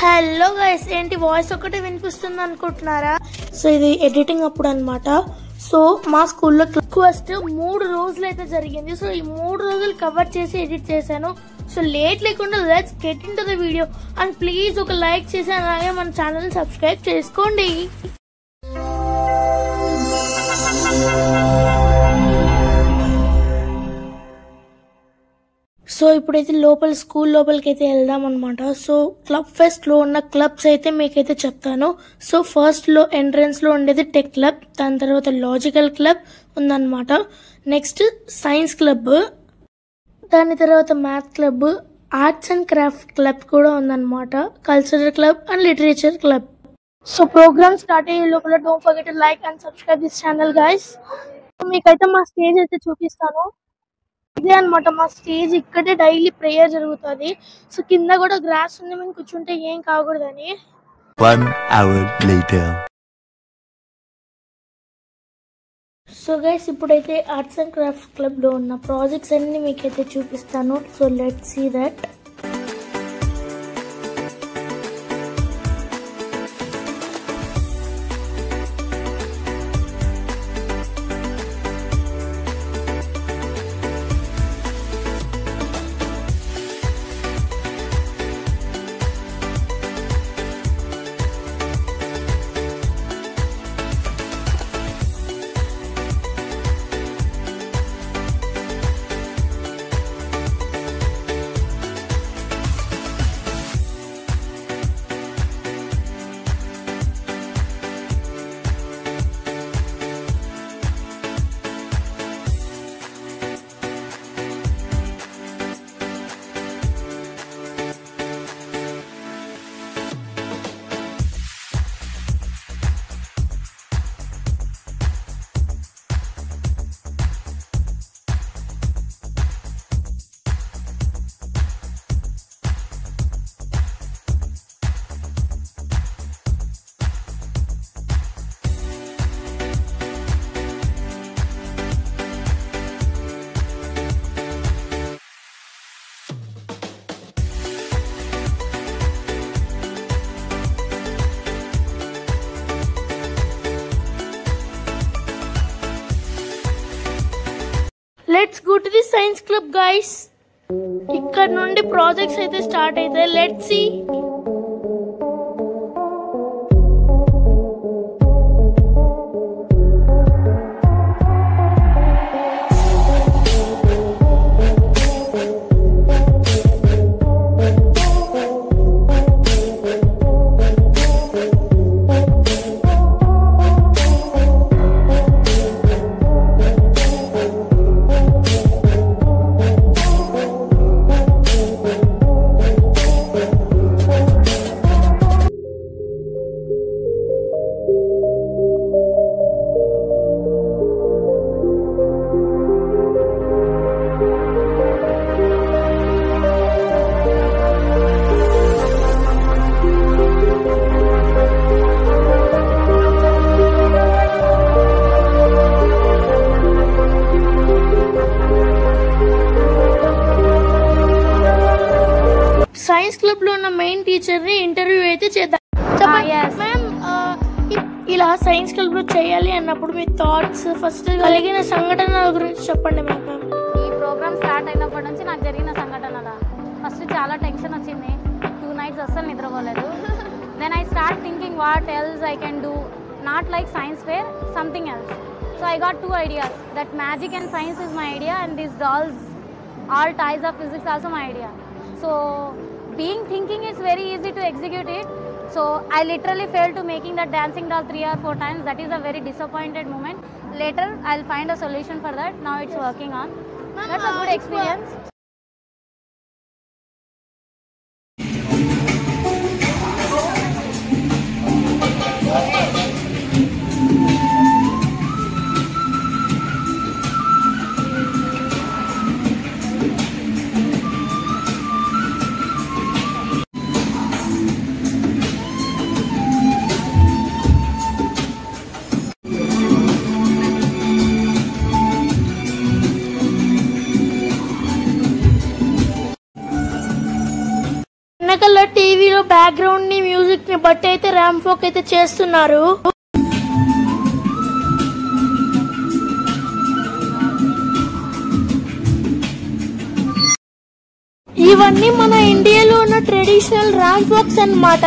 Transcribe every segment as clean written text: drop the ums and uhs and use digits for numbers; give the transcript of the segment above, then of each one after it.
Hello guys, ఏంటి voice ఒకటే వినిపిస్తుంది అనుకుంటున్నారా? సో ఇది ఎడిటింగ్ అప్పుడు అనమాట. సో మా స్కూల్లో ఫస్ట్ 3 రోజులు అయితే జరిగింది. సో ఈ 3 రోజులు కవర్ చేసి ఎడిట్ చేశాను. సో లేట్ లేకుండా let's get in to the video. And please ఒక లైక్ చేసి అలాగే మన ఛానల్ సబ్స్క్రైబ్ చేసుకోండి. సో ఇప్పుడైతే స్కూల్ లోపలికి అయితే వెళ్దాం అనమాట. సో క్లబ్ ఫెస్ట్ లో ఉన్న క్లబ్స్ అయితే మీకైతే చెప్తాను. సో ఫస్ట్ లో ఎంట్రన్స్ లో ఉండేది టెక్ క్లబ్, దాని తర్వాత లాజికల్ క్లబ్ ఉందన్నమాట. నెక్స్ట్ సైన్స్ క్లబ్, దాని తర్వాత math club, arts and craft club కూడా ఉందన్నమాట, cultural club and literature club. So program start అయ్యే లోపల don't forget to like and subscribe this channel guys. మీకైతే మా స్టేజ్ అయితే చూపిస్తాను. ఇదే అనమాట మా స్టేజ్. ఇక్కడే డైలీ ప్రేయర్ జరుగుతుంది. సో కింద కూడా గ్రాస్ ఉంది, మేము కూర్చుంటే ఏం కాకూడదని. 1 hour later. సో గైస్ ఇప్పుడైతే ఆర్ట్స్ అండ్ క్రాఫ్ట్స్ క్లబ్ లో ఉన్న ప్రాజెక్ట్స్ అన్ని మీకైతే చూపిస్తాను. So let's see that. Let's go to the science club guys. ఇక్కడ నుండి ప్రాజెక్ట్స్ అయితే స్టార్ట్ అవుతాయి. Let's see. సైన్స్ క్లబ్ లో ఉన్న మెయిన్ టీచర్ ని ఇంటర్వ్యూ అయితే చేద్దాం. మ్యామ్, ఇలా సైన్స్ క్లబ్ లో చేయాలి అన్నప్పుడు మీ థాట్స్, ఫస్ట్ కలిగిన సంఘటనల గురించి చెప్పండి మ్యామ్. ఈ ప్రోగ్రామ్ స్టార్ట్ అయినప్పటి నుంచి నాకు జరిగిన సంఘటనల ఫస్ట్ చాలా టెన్షన్ వచ్చింది. 2 nights అస్సలు నిద్రపోలేదు. Then I start thinking what else I can do, not like science fair, something else. So I got 2 ideas, that magic and science is my idea and these dolls, all ties of physics also my idea. So being thinking is very easy to execute it. So I literally failed to making that dancing doll 3 or 4 times. That is a very disappointed moment. Later I'll find a solution for that. Now it's working on. That's a good experience. Background ని music ని బట్టి అయితే ramp walk అయితే చేస్తున్నారు. ఇవన్నీ మన ఇండియాలో ఉన్న ట్రెడిషనల్ ర్యాంప్ వాక్స్ అన్నమాట.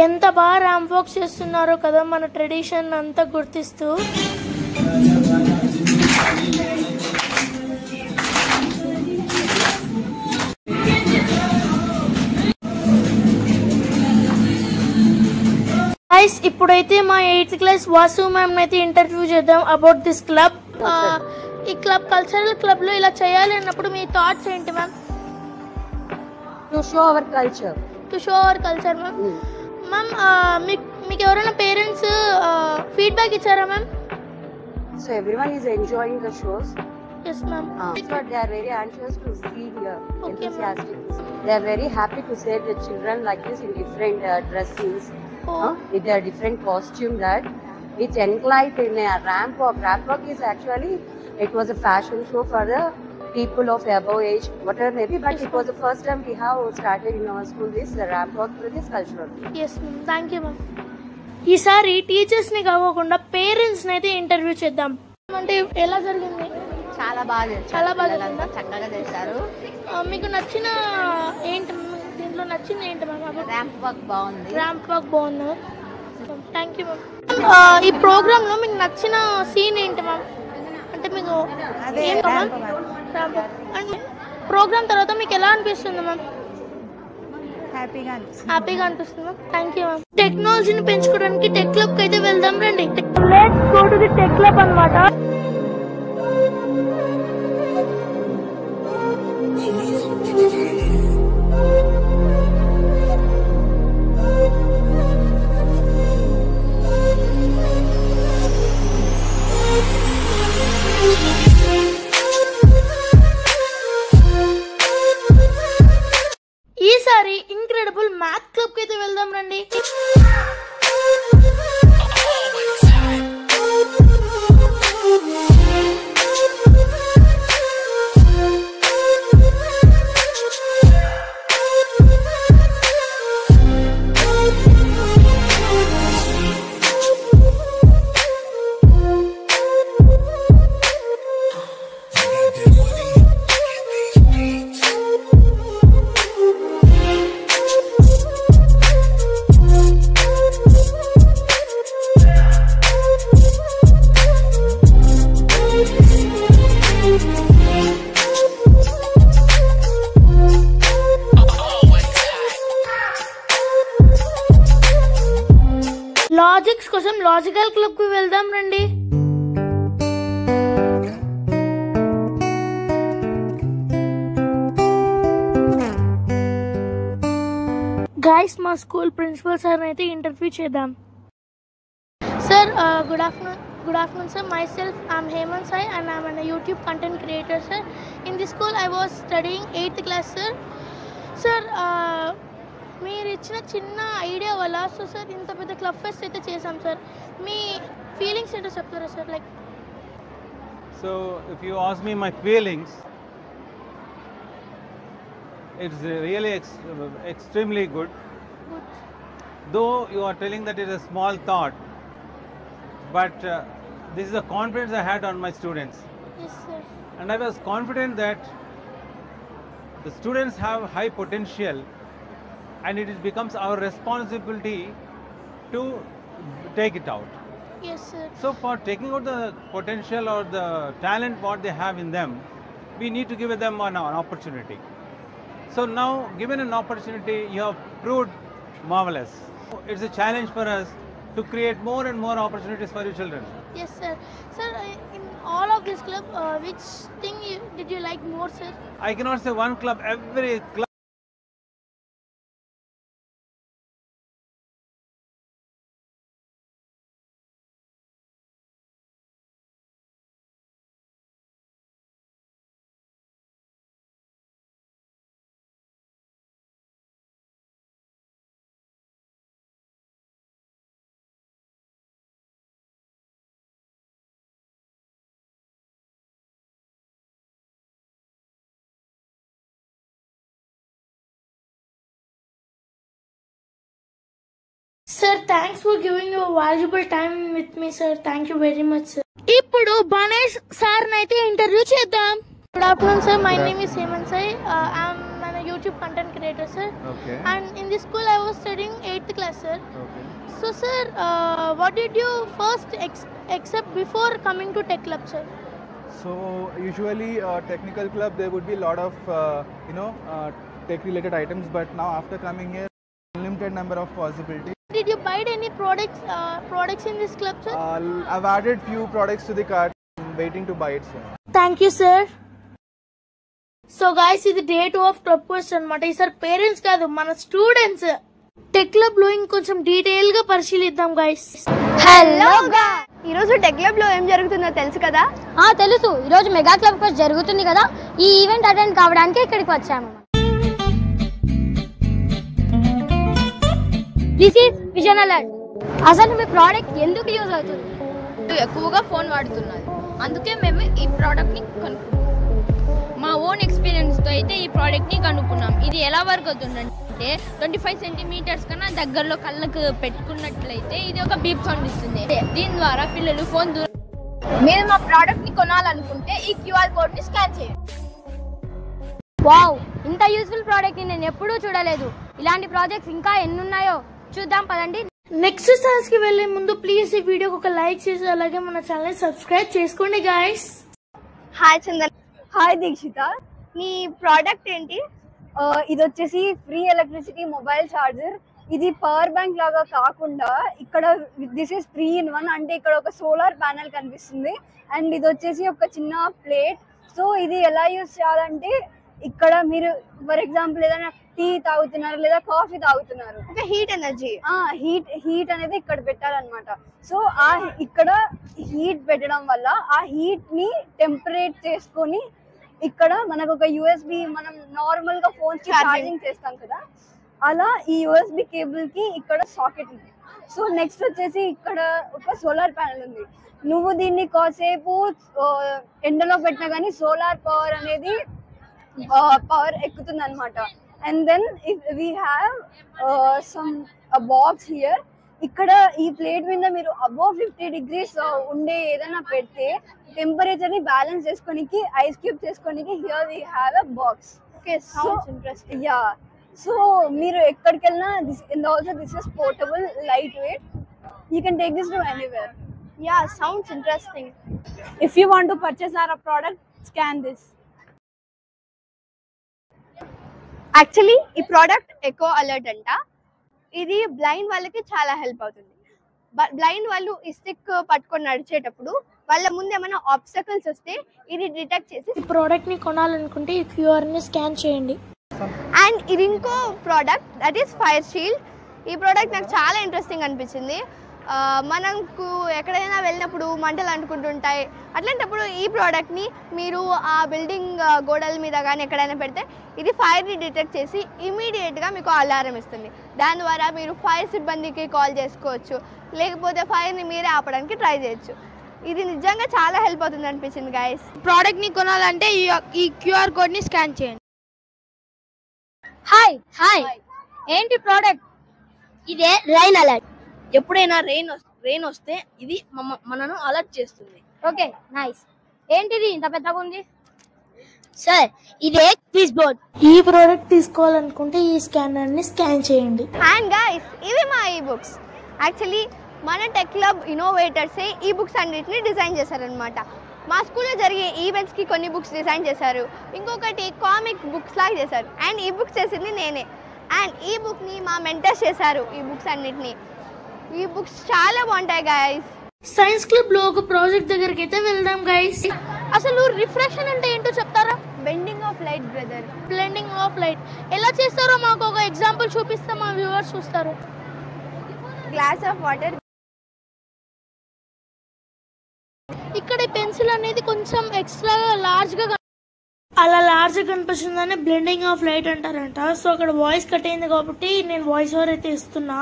ఎంత బాగా ర్యాంప్ వాక్ చేస్తున్నారో కదా, మన ట్రెడిషన్ అంతా గుర్తిస్తూ. గైస్, ఇప్పుడైతే మా 8th క్లాస్ వాసు మ్యామ్ అయితే ఇంటర్వ్యూ చేద్దాం అబౌట్ దిస్ క్లబ్. ఈ క్లబ్ కల్చరల్ క్లబ్ లో ఇలా చేయాలి అన్నప్పుడు మీ థాట్స్ ఏంటి ma'am? To show our culture. Ma'am మీకు ఎవరైనా పేరెంట్స్ ఫీడ్బ్యాక్ ఇచ్చారా ma'am? So everyone is enjoying the shows. Yes ma'am. So they are very anxious to see here. Okay, enthusiastic. They are very happy to see the children like this in different dressings, with their different costume. That with Enclight in a ramp walk. Ramp walk is actually, it was a fashion show for the people of above age, whatever maybe. But it was the first time we have started in our school this ramp walk for this cultural. Yes ma'am. Thank you ma'am. ఈసారి teachers ని కాకుండా parents ని అయితే interview చేద్దాం. అంటే ఎలా జరిగింది? చాలా బాగా చక్కగా చేశారు. మీకు నచ్చిన ఏంటి, దీంట్లో నచ్చింది ఏంటి మ్యామ్? ర్యాంప్ వాక్ బాగుంది. Thank you ma'am. ఈ ప్రోగ్రామ్ లో మీకు నచ్చిన సీన్ ఏంటి మ్యామ్? అంటే మీకు ప్రోగ్రామ్ తర్వాత మీకు ఎలా అనిపిస్తుంది మ్యామ్? హ్యాపీగా అనిపిస్తుంది మ్యామ్. Thank you ma'am. టెక్నాలజీని పెంచుకోవడానికి టెక్ క్లబ్ కి అయితే వెళ్దాం రండి. Let's go to the tech club అన్నమాట. ఈసారి ఇంక్రెడిబుల్ మ్యాథ్ క్లబ్ కి అయితే వెళ్దాం రండి. లాజిక్స్ కోసం లాజికల్ క్లబ్ కి వెళ్దాం రండి. గైస్, మా స్కూల్ ప్రిన్సిపల్ సార్ అయితే ఇంటర్వ్యూ చేద్దాం. Sir, good afternoon sir. Myself, I'm Hemant Sai and I'm a YouTube content creator sir. In this school I was studying 8th class sir. Sir, మీరు ఇచ్చిన చిన్న idea వల్ల so sir ఇంత పెద్ద club pest అయితే చేసాం sir. మీ feelings ఏంటో చెప్తారా sir? Like, so if you ask me my feelings, it's really extremely good. Though you are telling that it is a small thought, but this is the confidence I had on my students. yes sir. And I was confident that the students have high potential and it becomes our responsibility to take it out. yes sir. So for taking out the potential or the talent what they have in them, we need to give them an opportunity. So now, given an opportunity, you have proved marvelous. It's a challenge for us to create more and more opportunities for your children. yes sir. Sir, in all of this club, which thing did you like more sir? I cannot say one club, every club Sir, thanks for giving your valuable time with me, sir. Thank you very much, sir. ఇప్పుడు Banesh sir నైతే interview చేద్దాం. Good afternoon, sir. My name is Hemant Sai. I'm a YouTube content creator, sir. Okay. And in this school, I was studying 8th class, sir. Okay. So, sir, what did you first accept before coming to Tech Club, sir? So usually technical club there would be a lot of tech related items, but now after coming here, unlimited number of possibilities. Did you buy any products in this club, sir? I've added few products to the cart. I'm waiting to buy it soon. Thank you, sir. So guys, ఇది day 2 of club course అన్నమాట. ఈసారి parents కాదు, మన students tech club లో ఇంకొంచెం detail గా పరిశీలిద్దాం guys. Hello ఈ రోజు టెక్ క్లబ్ లో ఏం జరుగుతుందో తెలుసు కదా? తెలుసు. ఈ రోజు మెగా క్లబ్ కోర్స్ జరుగుతుంది కదా, ఈ ఈవెంట్ అటెండ్ కావడానికి ఇక్కడికి వచ్చాము. This is vision alert. అసలు మీ ప్రోడక్ట్ ఎందుకు యూజ్ అవుతుంది? ఎక్కువగా ఫోన్ వాడుతున్నారు, అందుకే మేము ఈ ప్రోడక్ట్ ని కొనుక్కున్నాం. మా ఓన్ ఎక్స్పీరియన్స్ తో అయితే ఈ ప్రోడక్ట్ ని కనుక్కున్నాం. ఇది ఎలా వర్క్ అవుతుందంటే 25 సెంటీమీటర్స్ కన్నా దగ్గరలో కళ్ళకు పెట్టుకున్నట్లయితే ఇది ఒక బీప్ సౌండ్ ఇస్తుంది. దీని ద్వారా పిల్లలు ఫోన్ మీరు మా ప్రోడక్ట్ ని కొనాలనుకుంటే ఈ క్యూఆర్ కోడ్ ని స్కాన్ చేయండి. వావ్, ఇంత యూస్ఫుల్ ప్రోడక్ట్ ని నేను ఎప్పుడూ చూడలేదు. ఇలాంటి ప్రాజెక్ట్స్ ఇంకా ఎన్ని ఉన్నాయో చూద్దాం పదండి. నెక్స్ట్ స్టార్స్ కి వెళ్లే ముందు ప్లీజ్ ఈ వీడియోకి ఒక లైక్ చేసి అలాగే మన ఛానల్ సబ్స్క్రైబ్ చేసుకోండి guys. Hi Chandan. Hi Dikshita. నీ ప్రోడక్ట్ ఏంటి? ఇది వచ్చేసి ఫ్రీ ఎలక్ట్రిసిటీ మొబైల్ ఛార్జర్. ఇది పవర్ బ్యాంక్ లాగా కాకుండా ఇక్కడ దిస్ ఇస్ 3-in-1, అంటే ఇక్కడ ఒక సోలార్ ప్యానెల్ కనిపిస్తుంది అండ్ ఇది వచ్చేసి ఒక చిన్న ప్లేట్. సో ఇది ఎలా యూజ్ చేయాలంటే ఇక్కడ మీరు ఫర్ ఎగ్జాంపుల్ ఏదైనా టీ తాగుతున్నారు లేదా కాఫీ తాగుతున్నారు, హీట్ ఎనర్జీ హీట్ అనేది ఇక్కడ పెట్టాలన్నమాట. సో ఆ ఇక్కడ హీట్ పెట్టడం వల్ల ఆ హీట్ ని టెంపరేట్ చేసుకొని ఇక్కడ మనకు ఒక యూఎస్బి, మనం నార్మల్ గా ఫోన్ కి ఛార్జింగ్ చేస్తాం కదా, అలా ఈ యూఎస్బి కేబుల్ కి ఇక్కడ సాకెట్ ఉంది. సో నెక్స్ట్ వచ్చేసి ఇక్కడ ఒక సోలార్ ప్యానెల్ ఉంది. నువ్వు దీన్ని కాసేపు ఎండలో పెట్టినా కానీ సోలార్ పవర్ అనేది పవర్ ఎక్కుతుంది అనమాట. And then we have box here. ఇక్కడ ఈ ప్లేట్ మీద మీరు అబోవ్ 50 degrees ఉండే ఏదైనా పెడితే టెంపరేచర్ ని బ్యాలెన్స్ చేసుకోనికి, ఐస్ క్యూబ్ చేసుకోనికి here we have a box. Okay, sounds interesting. Ya, so మీరు ఎక్కడికి వెళ్ళినా this is portable, light weight, you can take this to anywhere. Ya, sounds interesting. If you want to purchase our product, scan this. Actually ఈ product echo alert అంట. ఇది blind వాళ్ళకి చాలా help అవుతుంది. Blind వాళ్ళు ఈ స్టిక్ పట్టుకొని నడిచేటప్పుడు వాళ్ళ ముందు ఏమైనా ఆబ్స్టకల్స్ వస్తే ఇది డిటెక్ట్ చేసి ఈ ప్రోడక్ట్ ని కొనాలనుకుంటే ఈ క్యూఆర్ ని స్కాన్ చేయండి. అండ్ ఇది ఇంకో product, that is fire shield. ఈ ప్రోడక్ట్ నాకు చాలా ఇంట్రెస్టింగ్ అనిపించింది. మనకు ఎక్కడైనా వెళ్ళినప్పుడు మంటలు అంటుకుంటుంటాయి, అట్లాంటప్పుడు ఈ ప్రోడక్ట్ని మీరు ఆ బిల్డింగ్ గోడల మీద కానీ ఎక్కడైనా పెడితే ఇది ఫైర్ని డిటెక్ట్ చేసి ఇమీడియట్గా మీకు అలారం ఇస్తుంది. దాని ద్వారా మీరు ఫైర్ సిబ్బందికి కాల్ చేసుకోవచ్చు, లేకపోతే ఫైర్ని మీరే ఆపడానికి ట్రై చేయొచ్చు. ఇది నిజంగా చాలా హెల్ప్ అవుతుంది అనిపించింది గైస్. ప్రోడక్ట్ ని కొనాలంటే ఈ క్యూఆర్ కోడ్ ని స్కాన్ చేయండి. హాయ్, ఏంటి ప్రోడక్ట్? ఇదే రైన్ అలర్ట్. ఎప్పుడైనా రెయిన్ వస్తే ఇది మనను అలర్ట్ చేస్తుంది. Okay, nice. ఏంటిది ఇంత పెద్దగా ఉంది? సార్, ఇదే క్విజ్ బోర్డ్. ఈ ప్రోడక్ట్ తీసుకోవాలనుకుంటే ఈ స్కానర్ ని స్కాన్ చేయండి. అండ్ గైస్, ఇవి మా ఈ బుక్స్. యాక్చువల్లీ మన టెక్ క్లబ్ ఇన్నోవేటర్సే ఈ బుక్స్ అన్నిటిని డిజైన్ చేశారనమాట. మా స్కూల్లో జరిగే ఈవెంట్స్కి కొన్ని బుక్స్ డిజైన్ చేశారు, ఇంకొకటి కామిక్ బుక్స్ లాగా చేశారు, అండ్ ఈ బుక్స్ చేసింది నేనే. అండ్ ఈ బుక్ని మా మెంటర్స్ చేశారు. ఈ బుక్స్ అన్నిటిని, ఈ బుక్స్ చాలా బాగుంటాయి గైస్. సైన్స్ క్లబ్ లో ఒక ప్రాజెక్ట్ దగ్గరికి అయితే వెళ్దాం గైస్. అసలు రిఫ్రాక్షన్ అంటే ఏంటో చెప్తారా? Bending of light brother. Blending of light ఎలా చేస్తారో మాకు ఒక ఎగ్జాంపుల్ చూపిస్తే మా వ్యూవర్స్ చూస్తారు. Glass of water. ఇక్కడ పెన్సిల్ అనేది కొంచెం ఎక్స్ట్రా లార్జ్ గా, అలా లార్జ్ గా కనిపిస్తుందని బ్లెండింగ్ ఆఫ్ లైట్ అంటారంట. సో అక్కడ వాయిస్ కట్ అయింది కాబట్టి నేను వాయిస్ ఓవర్ అయితే ఇస్తున్నా.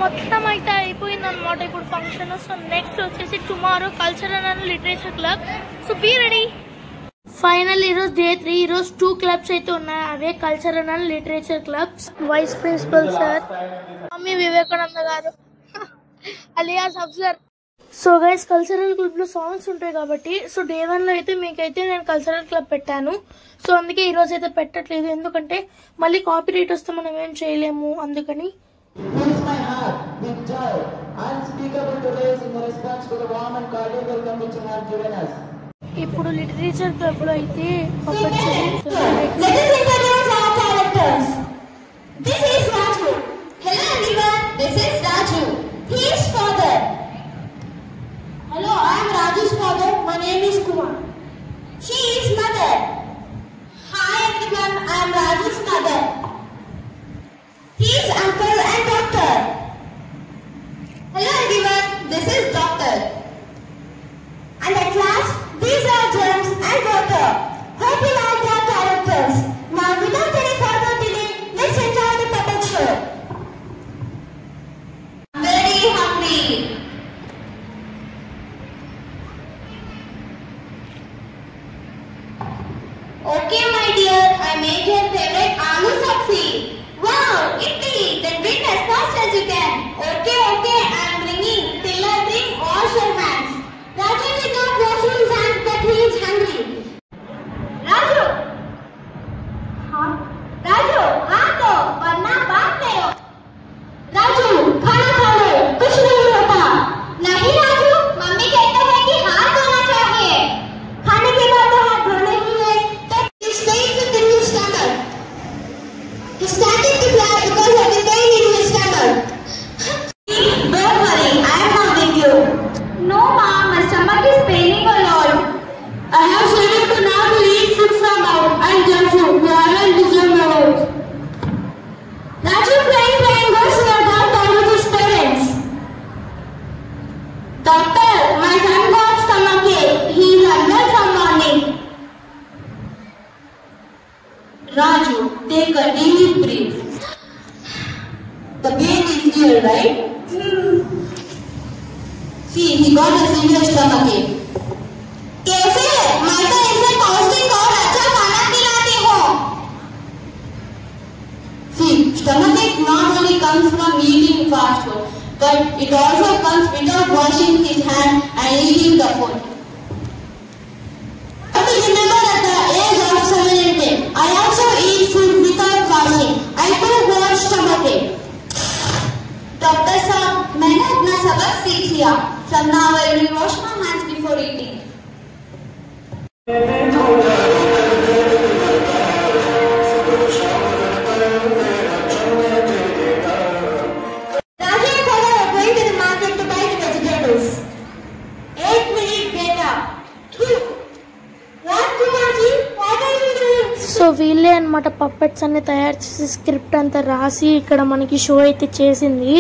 మొత్తం అయితే అయిపోయింది అనమాట ఇప్పుడు ఫంక్షన్. సో నెక్స్ట్ వచ్చేసి tomorrow cultural and literature club. So be ready. Final ఈరోజు డే 3. ఈరోజు 2 క్లబ్స్ అయితే ఉన్నాయి. అవే cultural and literature clubs. Vice principal sir Swami Vivekananda గారు alias Afzar. So guys cultural club లో సాంగ్స్ ఉంటాయి కాబట్టి సో డే 1 లో అయితే మీకైతే నేను కల్చరల్ క్లబ్ పెట్టాను. సో అందుకే ఈ రోజు అయితే పెట్టట్లేదు, ఎందుకంటే మళ్ళీ కాపీ రైట్ వస్తే మనం ఏం చేయలేము అందుకని. ఇప్పుడు లిటరేచర్ క్లబ్ లో అయితే Hello, I am Raju's father. My name is Kumar. She is mother. Hi everyone, I am Raju's mother. He is uncle and doctor. Hello everyone, this is doctor. And at last, these are germs and water. Hope you like their characters. Now without any further delay, let's enjoy the puppet show. I'm very hungry. Okay, my dear, I made your favorite aloo sabzi. Wow, Italy, then bring as fast as you can. Okay, I am bringing. Till I bring, wash your hands. Raju did not wash his hands, but he is hungry. Raju! Huh? Raju, haan do, warna baat karo. Raju, खाना खा लो, कुछ नहीं होता. नहीं Raju, mummy कहते हैं कि हाथ धोना चाहिए. खाने के बाद तो हाथ धोने ही है. He stays with the new stomach. He started to cry because of the pain in his stomach. Don't worry, I am not with you. No, Mom, my stomach is paining a lot. I have said you to not eat food from out and junk food. You aren't deserve my words. Raju crying goes to your doctor with his parents. Doctor, my son got stomachache. He is unwell from morning. Raju, take a deep breath. The pain is here, right? See, he got a severe stomachache. कैसे? मैं तो इसे पौष्टिक और अच्छा खाना खिलाती हूँ. See, stomachache not only comes from eating fast food, but it also comes without washing his hand and eating the food. Remember at the age of 7 and 10, I also eat food without washing. I too got stomachache. Doctor साहब, मैंने अपना सबक सीख लिया. From now I will wash my hands before eating. Raju and father are going to the market to buy the vegetables. 8 minutes later. What, Kumarji? What are you doing? So వీళ్ళే అనమాట puppets అన్ని తయారు చేసి script అంతా రాసి ఇక్కడ మనకి show అయితే చేసింది.